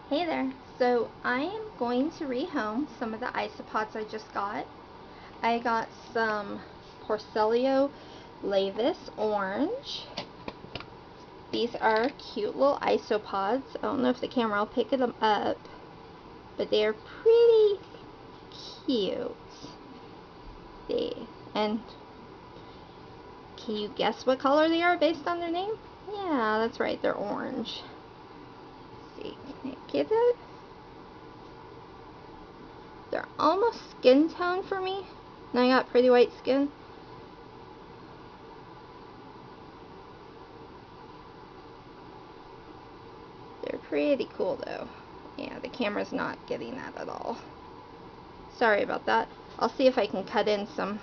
Hey there. So I am going to rehome some of the isopods I just got. I got some Porcellio Laevis Orange. These are cute little isopods. I don't know if the camera will pick them up, but they are pretty cute. And can you guess what color they are based on their name? Yeah, that's right, they're orange. Let's see, can I get it? They're almost skin tone for me, and I got pretty white skin. They're pretty cool though. Yeah, the camera's not getting that at all. Sorry about that. I'll see if I can cut in some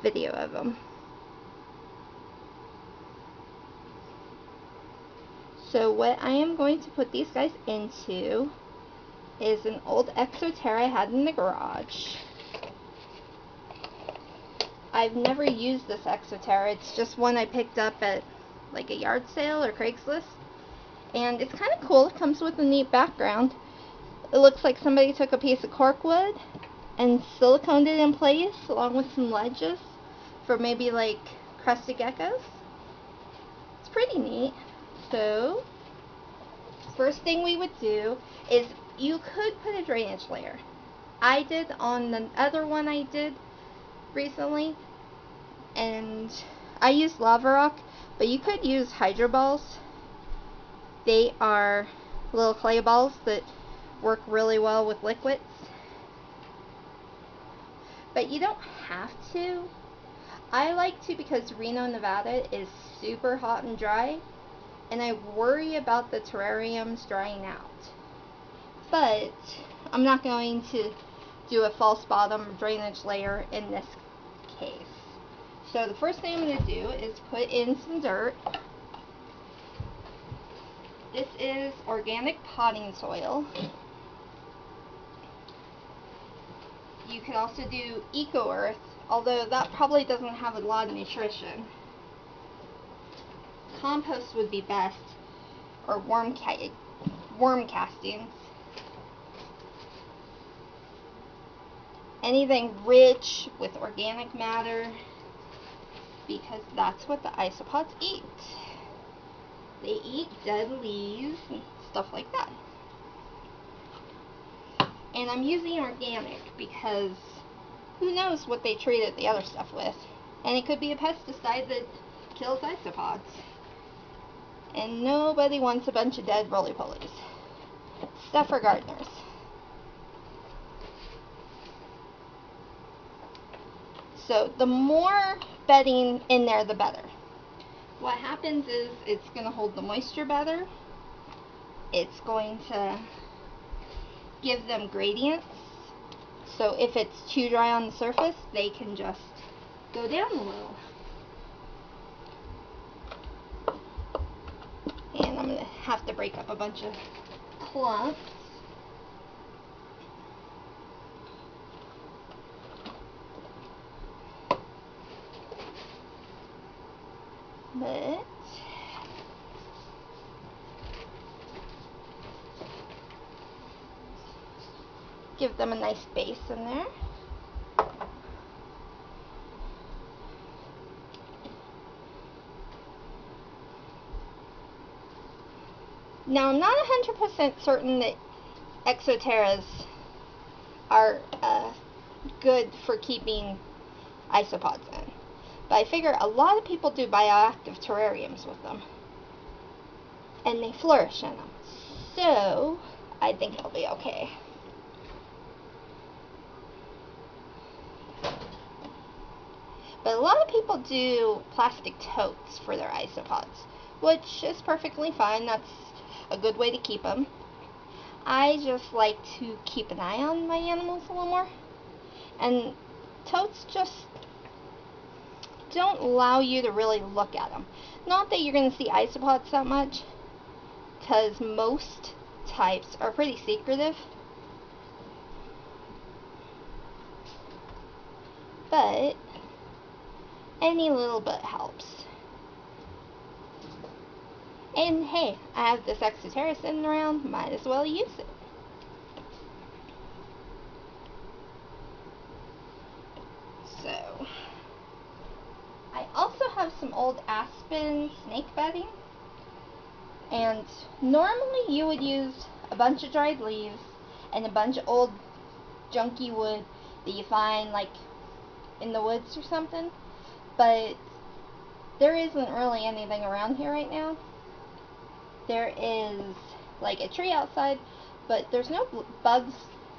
video of them. So what I am going to put these guys into is an old Exo-Terra I had in the garage. I've never used this Exo-Terra. It's just one I picked up at like a yard sale or Craigslist. And it's kind of cool. It comes with a neat background. It looks like somebody took a piece of corkwood and siliconed it in place along with some ledges for maybe like crested geckos. It's pretty neat. So, first thing we would do is you could put a drainage layer. I did on the other one I did recently, and I used lava rock, but you could use hydro balls. They are little clay balls that work really well with liquids. But you don't have to. I like to because Reno, Nevada is super hot and dry, and I worry about the terrariums drying out. But I'm not going to do a false bottom drainage layer in this case. So the first thing I'm going to do is put in some dirt. This is organic potting soil. You could also do eco earth, although that probably doesn't have a lot of nutrition. Compost would be best, or worm castings. Anything rich with organic matter, because that's what the isopods eat. They eat dead leaves and stuff like that. And I'm using organic because who knows what they treated the other stuff with. And it could be a pesticide that kills isopods. And nobody wants a bunch of dead roly-polies. Stuff for gardeners. So the more bedding in there, the better. What happens is it's going to hold the moisture better. It's going to give them gradients. So if it's too dry on the surface, they can just go down a little. And I'm going to have to break up a bunch of clumps. But give them a nice base in there. Now I'm not 100% certain that Exo-Terras are good for keeping isopods in. But I figure a lot of people do bioactive terrariums with them. And they flourish in them. So, I think it'll be okay. But a lot of people do plastic totes for their isopods, which is perfectly fine. That's a good way to keep them. I just like to keep an eye on my animals a little more. And totes just don't allow you to really look at them. Not that you're going to see isopods that much, because most types are pretty secretive. But any little bit helps. And hey, I have this Exo-Terra sitting around, might as well use it. So, I also have some old aspen snake bedding. And normally you would use a bunch of dried leaves and a bunch of old junky wood that you find like in the woods or something. But there isn't really anything around here right now. There is like a tree outside, but there's no bugs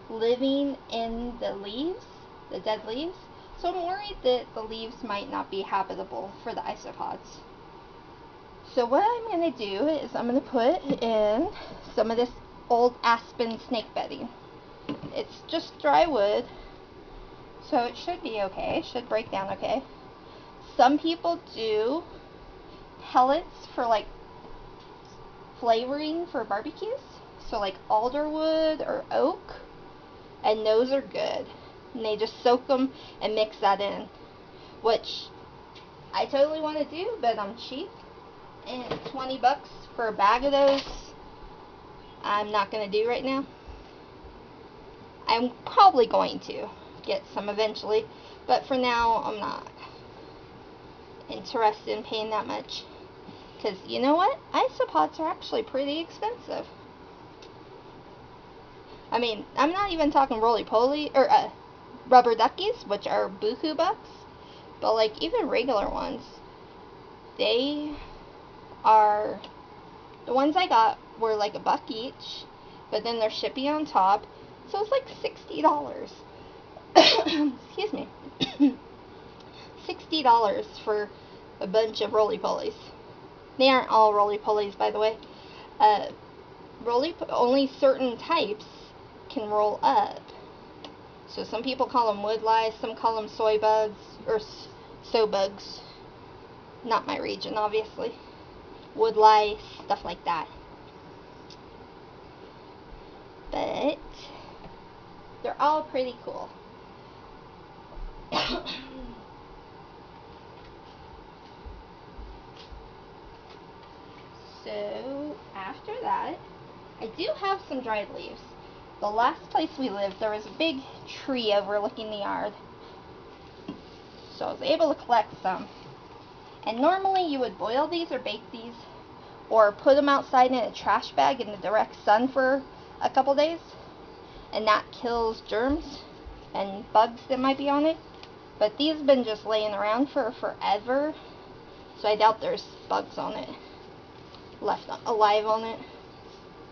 living in the leaves, the dead leaves. So I'm worried that the leaves might not be habitable for the isopods. So what I'm going to do is I'm going to put in some of this old aspen snake bedding. It's just dry wood, so it should be okay. It should break down okay. Some people do pellets for like flavoring for barbecues. So like alderwood or oak, and those are good. And they just soak them and mix that in, which I totally want to do, but I'm cheap. And $20 for a bag of those, I'm not going to do right now. I'm probably going to get some eventually, but for now I'm not interested in paying that much. Because you know what? Isopods are actually pretty expensive. I mean, I'm not even talking roly-poly, or rubber duckies, which are buku bucks, but like even regular ones, they are, the ones I got were like $1 each, but then they're shipping on top, so it's like $60. Excuse me. $60 for a bunch of roly-polies. They aren't all roly-polies, by the way. Only certain types can roll up. So some people call them wood lice, some call them soy bugs, or sow bugs. Not my region, obviously. Wood lice, stuff like that. But they're all pretty cool. So after that, I do have some dried leaves. The last place we lived, there was a big tree overlooking the yard, so I was able to collect some. And normally you would boil these or bake these, or put them outside in a trash bag in the direct sun for a couple days, and that kills germs and bugs that might be on it. But these have been just laying around for forever, so I doubt there's bugs on it, left alive on it.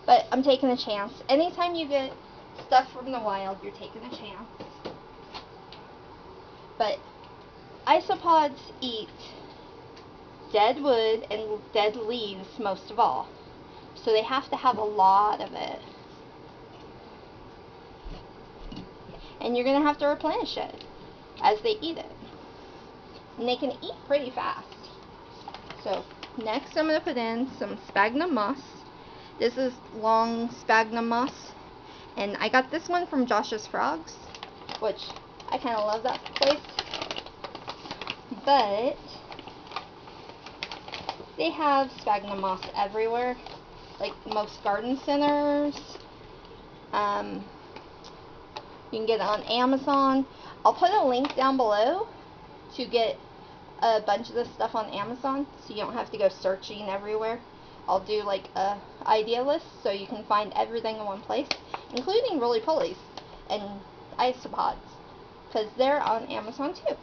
But I'm taking a chance. Anytime you get stuff from the wild, you're taking a chance. But isopods eat dead wood and dead leaves most of all, so they have to have a lot of it, and you're going to have to replenish it as they eat it, and they can eat pretty fast. So next I'm going to put in some sphagnum moss. This is long sphagnum moss, and I got this one from Josh's Frogs, which I kind of love that place, but they have sphagnum moss everywhere, like most garden centers. You can get it on Amazon. I'll put a link down below to get a bunch of this stuff on Amazon, so you don't have to go searching everywhere. I'll do like a idea list so you can find everything in one place, including roly-polies and isopods, because they're on Amazon too.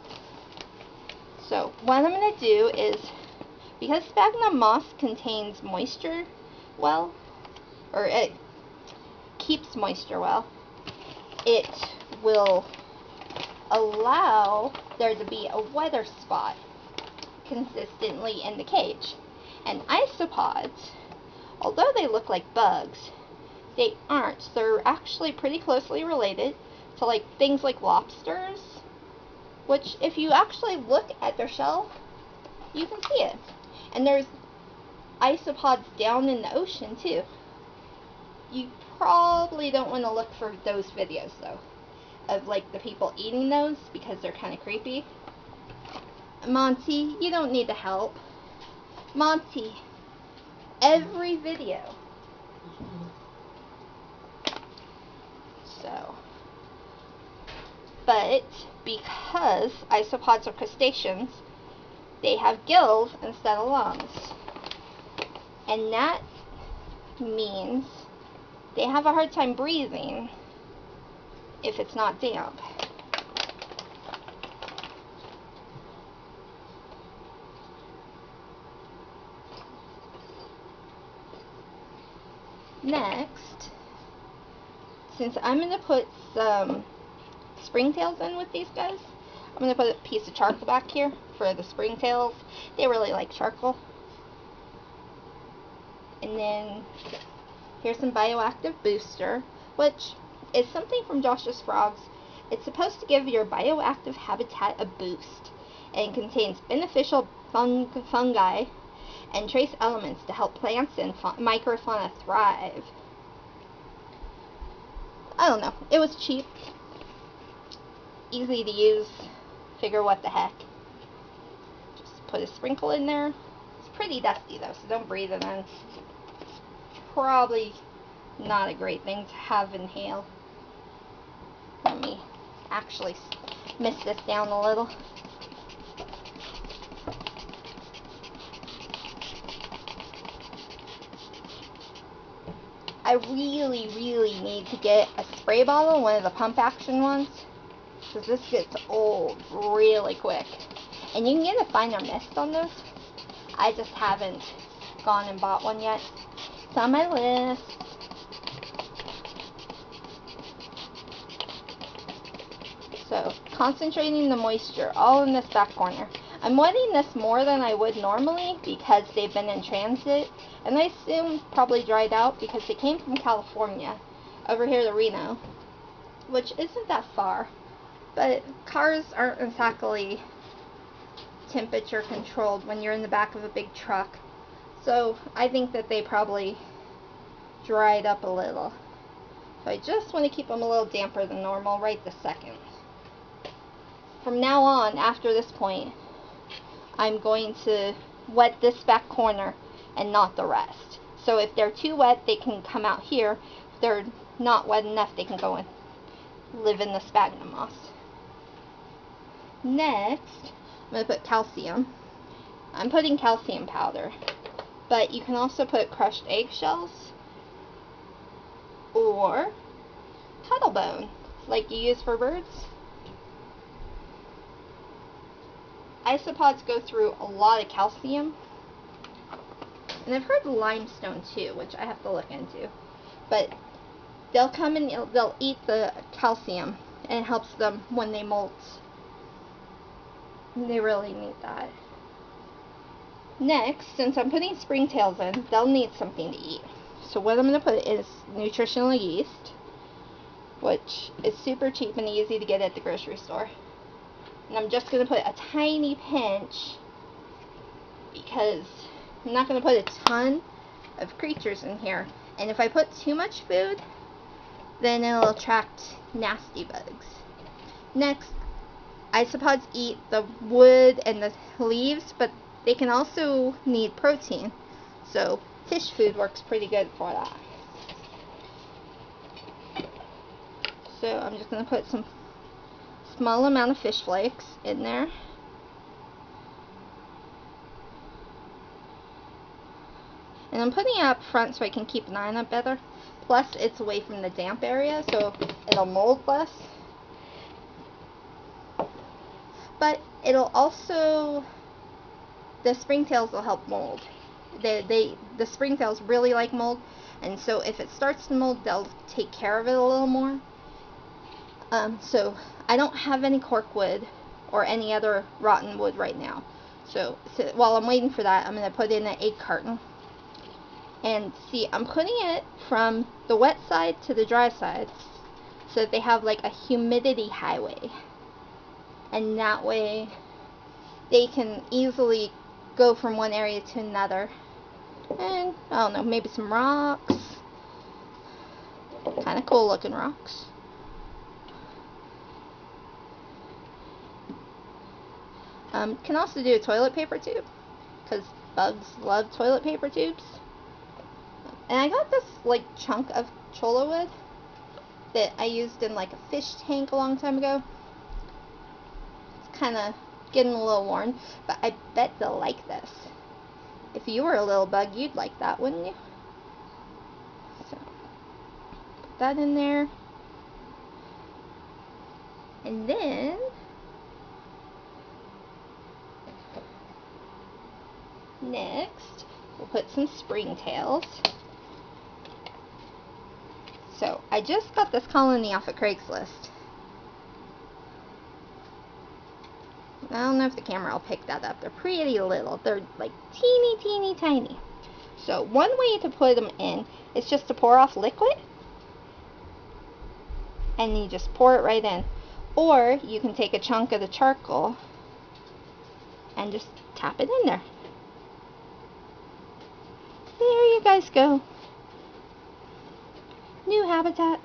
So what I'm going to do is, because sphagnum moss contains moisture well, or it keeps moisture well, it will allow there to be a weather spot consistently in the cage. And isopods, although they look like bugs, they aren't. They're actually pretty closely related to like things like lobsters, which if you actually look at their shell, you can see it. And there's isopods down in the ocean too. You probably don't want to look for those videos though, of like the people eating those, because they're kind of creepy. Monty, you don't need the help. Monty. every video. So, but because isopods are crustaceans, they have gills instead of lungs. And that means they have a hard time breathing if it's not damp. Next, since I'm going to put some springtails in with these guys, I'm going to put a piece of charcoal back here for the springtails. They really like charcoal. And then here's some bioactive booster, which is something from Josh's Frogs. It's supposed to give your bioactive habitat a boost, and contains beneficial fungi and trace elements to help plants and microfauna thrive. I don't know. It was cheap, easy to use. Figure what the heck. Just put a sprinkle in there. It's pretty dusty though, so don't breathe it in. It's probably not a great thing to have inhale. Let me actually mist this down a little. I really need to get a spray bottle, one of the pump action ones, because this gets old really quick. And you can get a finer mist on this. I just haven't gone and bought one yet. It's on my list. So, concentrating the moisture all in this back corner. I'm wetting this more than I would normally because they've been in transit, and I assume probably dried out because they came from California over here to Reno, which isn't that far, but cars aren't exactly temperature controlled when you're in the back of a big truck, so I think that they probably dried up a little. So I just want to keep them a little damper than normal right this second. From now on, after this point, I'm going to wet this back corner and not the rest. So if they're too wet, they can come out here. If they're not wet enough, they can go and live in the sphagnum moss. Next, I'm going to put calcium. I'm putting calcium powder, but you can also put crushed eggshells or cuttle bone, like you use for birds. Isopods go through a lot of calcium, and I've heard limestone too, which I have to look into. But they'll come and they'll eat the calcium, and it helps them when they molt. They really need that. Next, since I'm putting springtails in, they'll need something to eat. So what I'm going to put is nutritional yeast, which is super cheap and easy to get at the grocery store. And I'm just going to put a tiny pinch because I'm not going to put a ton of creatures in here. And if I put too much food, then it'll attract nasty bugs. Next, isopods eat the wood and the leaves, but they can also need protein. So fish food works pretty good for that. So I'm just going to put some small amount of fish flakes in there. And I'm putting it up front so I can keep an eye on it better. Plus it's away from the damp area, so it'll mold less. But it'll also, the springtails will help mold. The springtails really like mold, and so if it starts to mold, they'll take care of it a little more. So I don't have any cork wood or any other rotten wood right now. So while I'm waiting for that, I'm going to put in an egg carton. And see, I'm putting it from the wet side to the dry side so that they have like a humidity highway. And that way they can easily go from one area to another. And I don't know, maybe some rocks. Kind of cool looking rocks. Can also do a toilet paper tube, because bugs love toilet paper tubes. And I got this like chunk of cholla wood that I used in like a fish tank a long time ago. It's kind of getting a little worn, but I bet they'll like this. If you were a little bug, you'd like that, wouldn't you? So, put that in there. And then next, we'll put some springtails. So, I just got this colony off of Craigslist. I don't know if the camera will pick that up. They're pretty little. They're like teeny, teeny, tiny. So, one way to put them in is just to pour off liquid. And you just pour it right in. Or, you can take a chunk of the charcoal and just tap it in there. There you guys go. New habitat.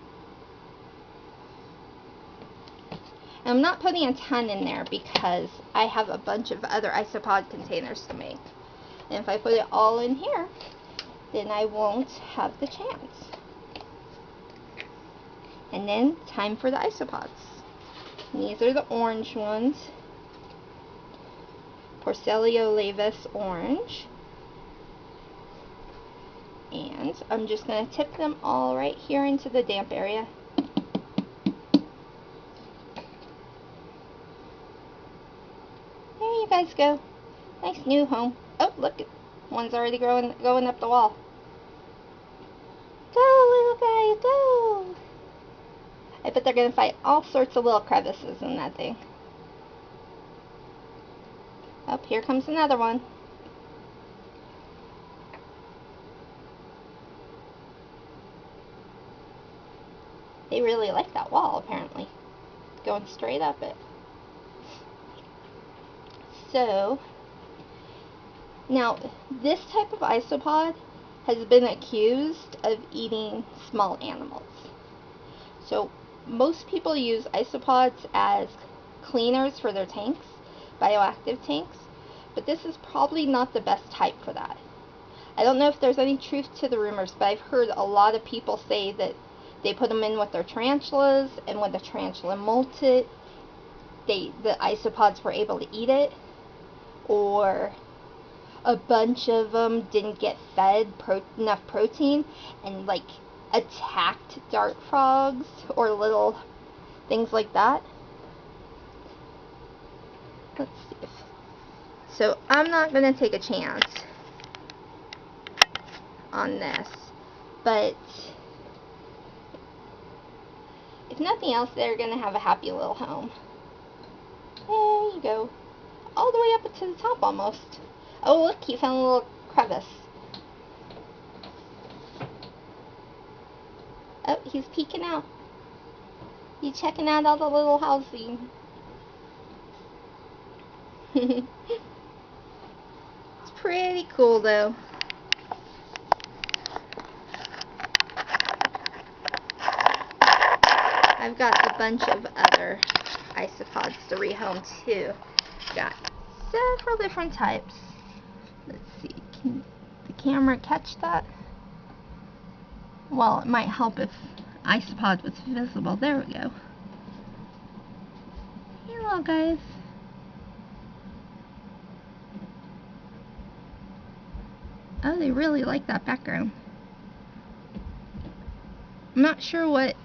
And I'm not putting a ton in there because I have a bunch of other isopod containers to make. And if I put it all in here, then I won't have the chance. And then, time for the isopods. And these are the orange ones. Porcellio Laevis Orange. And I'm just going to tip them all right here into the damp area. There you guys go. Nice new home. Oh, look, one's already going up the wall. Go, little guy, go! I bet they're going to find all sorts of little crevices in that thing. Oh, here comes another one. They really like that wall, apparently. Going straight up it. So, now, this type of isopod has been accused of eating small animals. So, most people use isopods as cleaners for their tanks, bioactive tanks, but this is probably not the best type for that. I don't know if there's any truth to the rumors, but I've heard a lot of people say that they put them in with their tarantulas, and when the tarantula molted, the isopods were able to eat it, or a bunch of them didn't get fed enough protein and like attacked dart frogs or little things like that. Let's see if... So I'm not going to take a chance on this, but if nothing else, they're going to have a happy little home. There you go. All the way up to the top almost. Oh, look, he found a little crevice. Oh, he's peeking out. He's checking out all the little housing. It's pretty cool, though. I've got a bunch of other isopods to rehome, too. Got several different types. Let's see, can the camera catch that? Well, it might help if isopod was visible. There we go. Hello, guys. Oh, they really like that background. I'm not sure what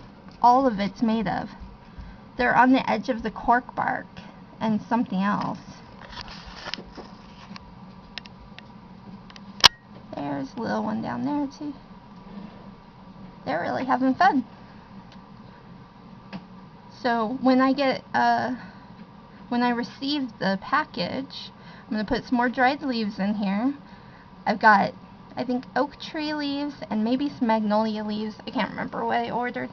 all of it's made of. They're on the edge of the cork bark and something else. There's a little one down there too. They're really having fun. So when I get when I receive the package, I'm gonna put some more dried leaves in here. I've got, I think, oak tree leaves and maybe some magnolia leaves. I can't remember what I ordered.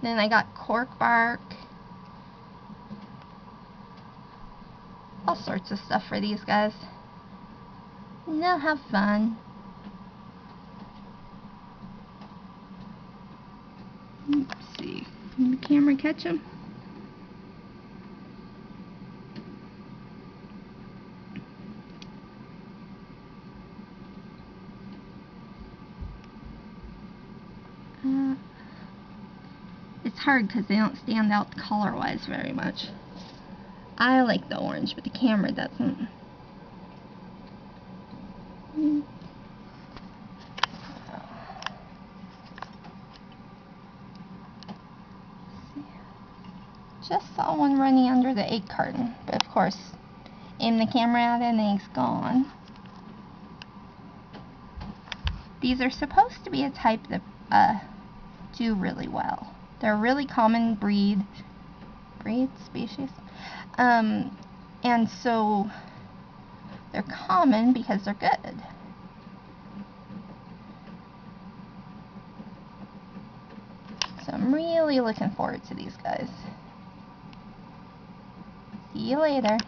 Then I got cork bark. All sorts of stuff for these guys. And they'll have fun. Let's see. Can the camera catch them? It's hard because they don't stand out color-wise very much. I like the orange, but the camera doesn't. Just saw one running under the egg carton, but of course, aim the camera at it and the egg's gone. These are supposed to be a type that do really well. They're a really common species, and so they're common because they're good. So I'm really looking forward to these guys. See you later.